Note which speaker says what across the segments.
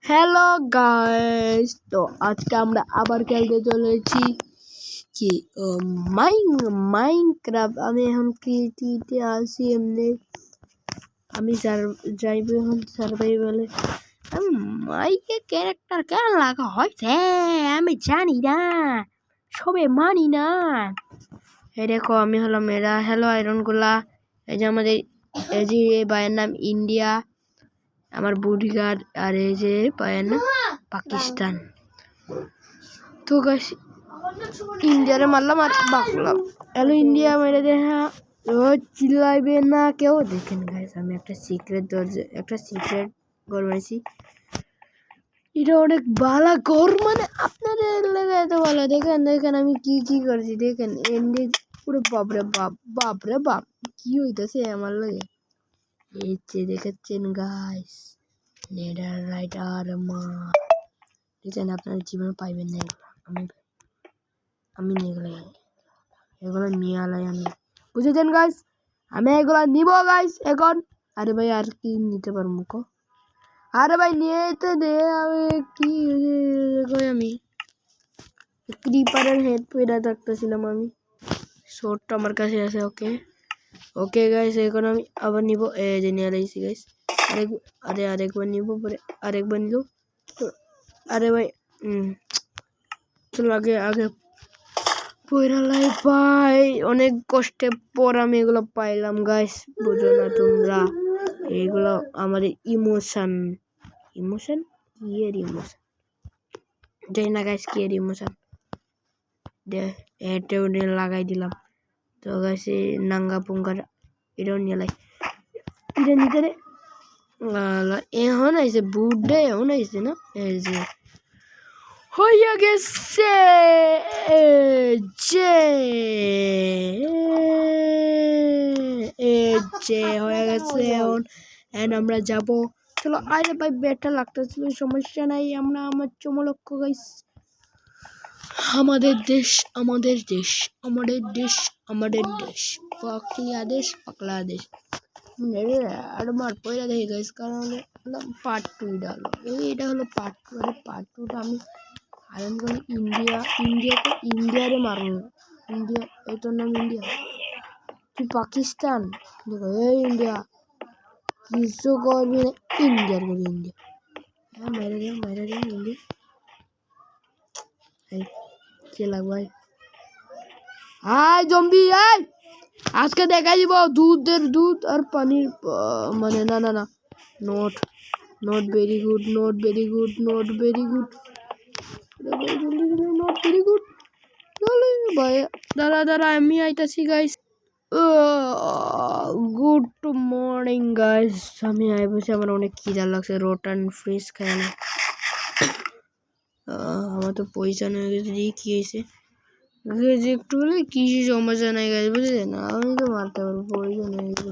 Speaker 1: Hello guys, তো আজকে আমরা আবার খেলতে চলেছি কি মাইনক্রাফট। আমি এখন ক্রিয়েটিভিটি আছি, এমনি আমি যাইব এখন সার্ভাইভালে। আমি মাইকে ক্যারেক্টার কেন লাগা হয়েছে আমি জানি না, সবে মানি না। এই দেখো আমি হলাম এরা। হ্যালো আয়রনগুলা। এই যে আমাদের এই যে ভাইয়ের নাম ইন্ডিয়া, আমার বডিগার্ড, আর এই যে পায় না পাকিস্তান। তো গাইস ইন্ডিয়ারে মারলাম আর বাকলাম। হ্যালো ইন্ডিয়া মেরে দেখা চিল্লাইবে না কেউ। দেখেন গাইস আমি একটা সিক্রেট ঘর বানিয়েছি। এটা অনেক ভালো ঘর, মানে আপনাদের লেগে এত ভালো। দেখেন দেখেন আমি কি কি করছি দেখেন। এন্ডে পুরো বাপরে বাপ কি হইতেছে আমার লাগে। এই যে দেখেছেন গাইস, নেডার রাইটার দেখছেন, আপনার জীবনে পাইবেন না এগুলো। আমি এগুলো নিয়ে আলাই আমি, বুঝেছেন গাইস? আমি এগুলো নিব গাইস এখন। আরে ভাই আর কি নিতে পারবো মুখো? আরে ভাই নিয়ে তো দে। আমি ক্রিপারের হেড পেয়ে থাকতেছিলাম আমি। শর্টটা আমার কাছে আছে। ওকে ওকে গাইস, এখন আমি আবার নিব। এই যে নিয়ে আলাইছি গাইস। আরেকবার নিব, পরে আরেকবার নিল। আরে ভাই চলো আগে পয়রালাই পাই। অনেক কষ্টে পর আমি এগুলো পাইলাম গাইস, বুঝো না তোমরা। এগুলো আমাদের ইমোশন কি এর ইমোশন জানি না গাইস, কি এর ইমোশন। এটাও লাগাই দিলাম। তো গাইস নাঙ্গা পুঙ্গার এটাও নিয়ে লাই। এটা নিতে রে এখন আইসে বুডে, এখন আইসে না। এই যে হয়ে গেছে হয়ে গেছে এখন আমরা যাব। চলো। আরে ভাই ব্যাটটা লাগতেছিল, সমস্যা নাই। আমার চমলক্ষ্য গাইস। আমাদের দেশ পাকলা দেশ। আর মার পয়লা দেখে গাইস, কারণ পার্ট 2 ডালো। এটা হলো পার্ট 2। আর পার্ট 2টা আমি আয়রন করে ইন্ডিয়ারে মারবো। ইন্ডিয়া, এই তোর নাম ইন্ডিয়া, তুই পাকিস্তান। দেখো এই ইন্ডিয়া কিছু করবি না, ইন্ডিয়ার করবি। ইন্ডিয়া মেরে দে ইন্ডিয়া। কে লাগবে আয় জম্বি আয়। আজকে দেখাই দিব দুধ আর পানির, মানে না not very good, not very good. ভাই দাঁড়া আমি আইতাছি গাইস। গুড মর্নিং গাইস, আমি আই বসে। আমার অনেক খিদা লাগছে, রোটান ফ্রিজ খাই না। আমার তো পয়সা নিয়ে গেছে। কি হয়েছে একটু বলে কিছু সমস্যা নাই গাছ, বুঝলেন? আমি তো মারতে পারবো। পয়সা নিয়ে গেছে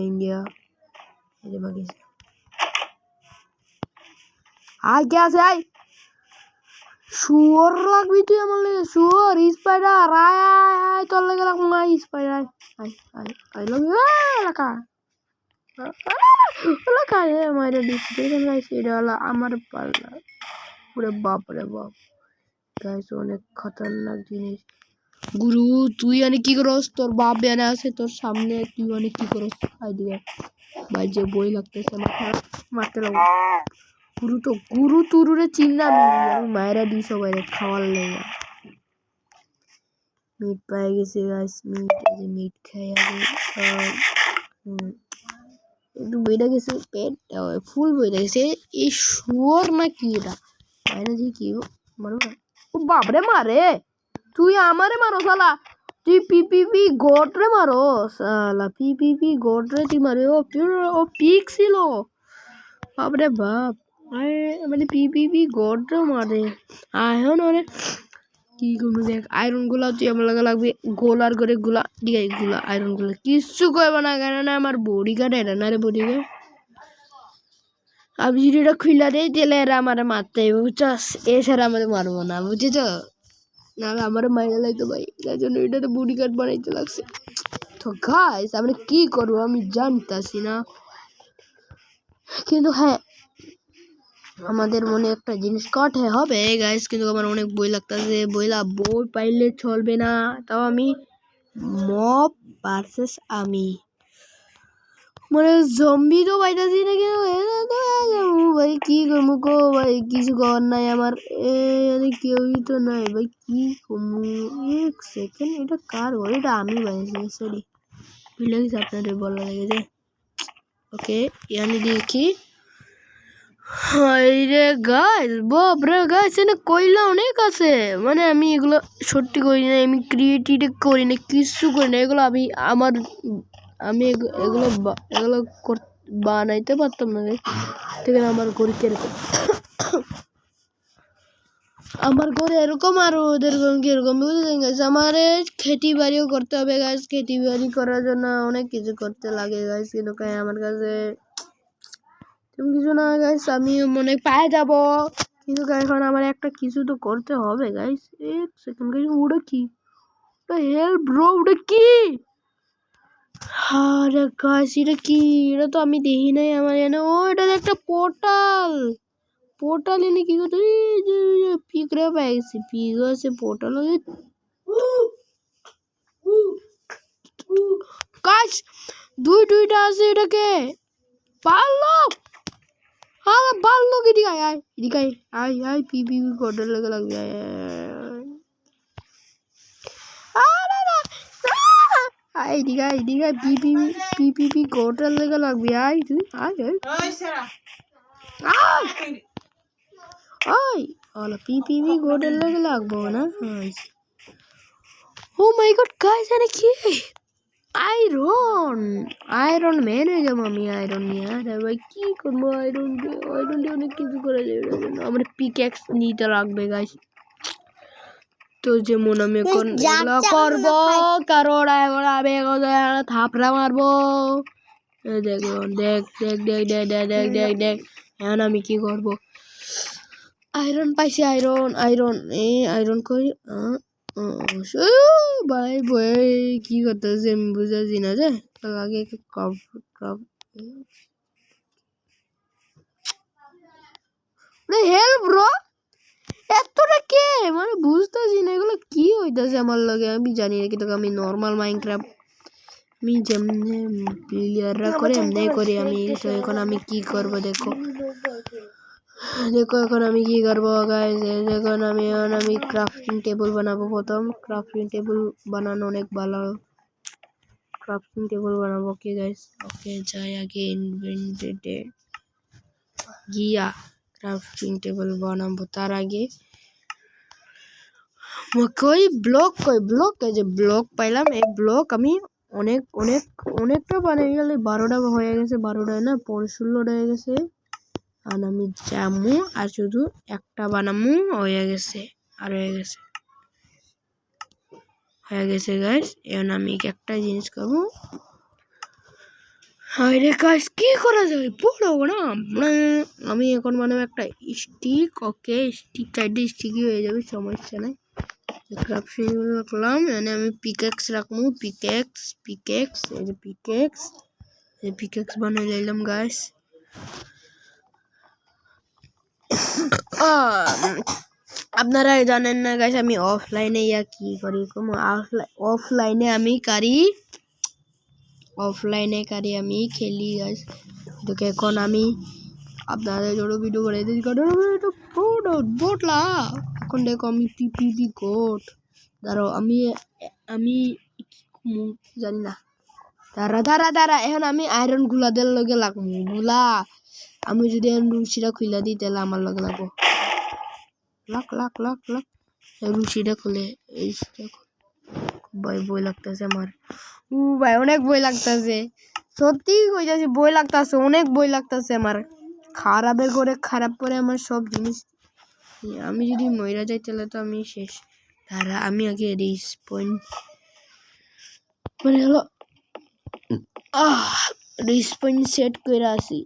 Speaker 1: ইন্ডিয়া। পাকিস্তান আয় কে আছে? আয় শুয়োর লাগবি তুই আমার লেগে। শুয়োর স্পাইডার আয় তোর লেগে রাখবো না। স্পাইডার আয় এলাকা মাইরে দিচ্ছি। এটা হলো আমার পাল্লা। পুরো বাপরে বাপ গাইস, অনেক খতরনাক জিনিস। গুরু তুই অনেক কি করস? তোর বাপ বেনা আছে তোর সামনে, তুই অনেক কি করস? আইডিয়া ভাই যে বই লাগতেছে আমার মারতে লাগবো। গুরু তুরুরে চিন্তা আমি মায়েরা দিই সবাই খাওয়ার লেগে। মিট পাই গেছে গাইস। মিট খাই আগে একটু বইটা গেছে, পেট ফুল বইটা গেছে। এই শুয়োর না কি এটা মায়েরা দিয়ে কি মারো না। ও বাপরে মারে, তুই আমারে মারো শালা। তুই পিপিপি গোটরে মারো শালা। পিপিপি গোটরে তুই মারে। ও পিক ছিল বাপরে বাপ। মানে পিপিপি গোটরে মারে। এখন অনেক কি করবো দেখ। আয়রন গুলা তুই আমার লাগবে গোলার করে গুলা দিয়ে গুলা আয়রন গুলা কিচ্ছু করবো না, কেন আমার বডি গার্ড এরা না রে। বডি গার্ড আমি যদি এটা খুলে দেয় তাহলে এরা আমার মারতে বুঝছস। এছাড়া আমাদের মারবো না, বুঝেছ? নাহলে আমার মাইনে লাগতো ভাই। তাই জন্য এটাতে বডি গার্ড বানাইতে লাগছে। তো গাইস আমরা কি করবো আমি জানতাছি না। কিন্তু হ্যাঁ আমাদের মনে একটা জিনিস কাটে হবে গাইস, কিন্তু আমার অনেক বই লাগতেছে, বই পাইলে চলবে না। তাও আমি মব ভার্সেস আমি মানে জম্বি তো পাইতাছি না, কিন্তু ভাই কি করবো গো ভাই, কিছু করার নাই আমার। কেউই তো নাই ভাই, কি করবো? এক সেকেন্ড, এটা কার ঘর? এটা আমি বানিয়েছি, সরি ভুলে গেছি আপনাদের বলা লেগেছে। ওকে ইয়ানি দেখি। রে গাইস, বাপরে গাইস, এনে কইলা অনেক আছে। মানে আমি এগুলো সত্যি করি না, আমি ক্রিয়েটিভ করি না, কিছু করি না এগুলো। আমি এগুলো বানাইতে পারতাম না। ঠিক আছে, আমার ঘরে কিরকম, আমার ঘরে এরকম আর ওদের কিরকম বুঝলেন গাইস। আমার খেতি বাড়িও করতে হবে গাইস, খেতি বাড়ি করার জন্য অনেক কিছু করতে লাগে গাইস, কিন্তু আমার কাছে তুমি কিছু না গাইস, আমি মনে পায়ে যাব, কিন্তু এখন আমার একটা কিছু তো করতে হবে গাইস। এক সেকেন্ড গাইস, ওটা কি? হেল্প ব্রো, ওটা কি? আরে গাইস এটা কি? এটা তো আমি দেখি নাই আমার এনে। ও এটা একটা পোর্টাল এনে কি করতে? পিকরে পাই গেছি, পিক আছে পোর্টাল গাইস, দুইটা আছে। এটাকে পারলো, পারলো কি? এদিকে আয় পিপি কোডের লেগে লাগবে। এদিকে পিপি কোডের লেগে লাগবে। আয় তুই পিপি কোডের লেগে লাগবো না। ও মাই গড গাইস, এনে কি? আয়রন ম্যান হয়ে যাবো আমি আয়রন নিয়ে। আরে ভাই কি করবো? আয়রন দিয়ে অনেক কিছু করে যাবে। আমার পিক্যাক্স নিতে লাগবে গাইস। তো যেমন আমি এখন এগুলো করবো, কারণ আমি থাপড়া মারবো। দেখ এখন আমি কি করবো? আয়রন পাইছি, আয়রন কই? ভাই বই কি করতেছে আমি বুঝাচ্ছি না যে। আগে হেল্প ব্রো, এতটা কে? মানে বুঝতেছি না এগুলো কি হইতেছে আমার লগে। আমি জানি না, কিন্তু আমি নর্মাল মাইনক্রাফট আমি যেমনি প্লেয়াররা করে এমনি করি আমি। তো এখন আমি কি করবো দেখো এখন আমি কি করবো গাইস। এখন আমি ক্রাফটিং টেবিল বানাবো। প্রথম ক্রাফটিং টেবিল বানানো অনেক ভালো। ক্রাফটিং টেবিল বানাবো কি গাইস। ওকে যাই আগে ইনভেন্টরে গিয়া ক্রাফটিং টেবিল বানাবো। তার আগে কই ব্লক যে ব্লক পাইলাম, এই ব্লক আমি অনেকটা বানিয়ে গেলে 12টা হয়ে গেছে। 12টায় না 16টা হয়ে গেছে। আর আমি জামু আর শুধু একটা বানামু হয়ে গেছে গাইস। এখন আমি একটা জিনিস করবো। আরে গাইস কি করা যাবে? পড়ো না আমি এখন বানাবো একটা স্টিক। ওকে স্টিক, 4টে স্টিকই হয়ে যাবে, সমস্যা নাই। ক্রাফটিং রাখলাম, মানে আমি পিকেক্স রাখবো। পিকেক্স এই যে পিকেক্স বানিয়ে নিলাম গাইস। আপনারা জানেন না গাইস, আমি অফলাইনে কি করি? অফলাইনে আমি খেলি গাইস। এখন আমি আপনাদের জন্য ভিডিও করে দিই, কারণ বোটলা এখন দেখো আমি পিপি কোড। দাঁড়াও আমি জানি না। দাঁড়া এখন আমি আয়রন গুলাদের লগে লাগবো। আমি যদি রুচিটা খুলে দিই তাহলে আমার লগে লাগবো। লাখ রুচিটা খুলে বই লাগতেছে আমার। ভাই অনেক বই লাগতেছে, সত্যি কইতাছি বই লাগতেছে, অনেক বই লাগতেছে আমার। খারাপ করে আমার সব জিনিস। আমি যদি মইরা যাই তাহলে তো আমি শেষ। তারা আমি আগে রিস্পন মানে হলো সেট করে আসি।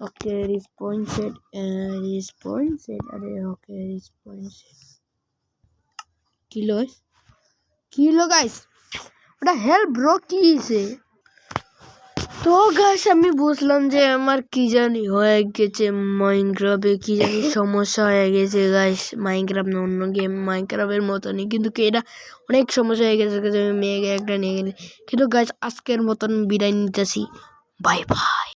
Speaker 1: ওকে রিস্পন সেট আরে ওকে রিস্পন সেট কিলো গাইস, ওটা হেল্প ব্রো কি হইছে? তো গাইস আমি বুঝলাম যে আমার কি জানি হয়ে গেছে, মাইনক্রাফটে কি জানি সমস্যা হয়ে গেছে গাইস। মাইনক্রাফট না অন্য গেম, মাইনক্রাফটের মতনই, কিন্তু এটা অনেক সমস্যা হয়ে গেছে। আমি মেয়ে একটা নিয়ে গেলি, কিন্তু গাইস আজকের মতন বিদায় নিতেছি, বাই বাই।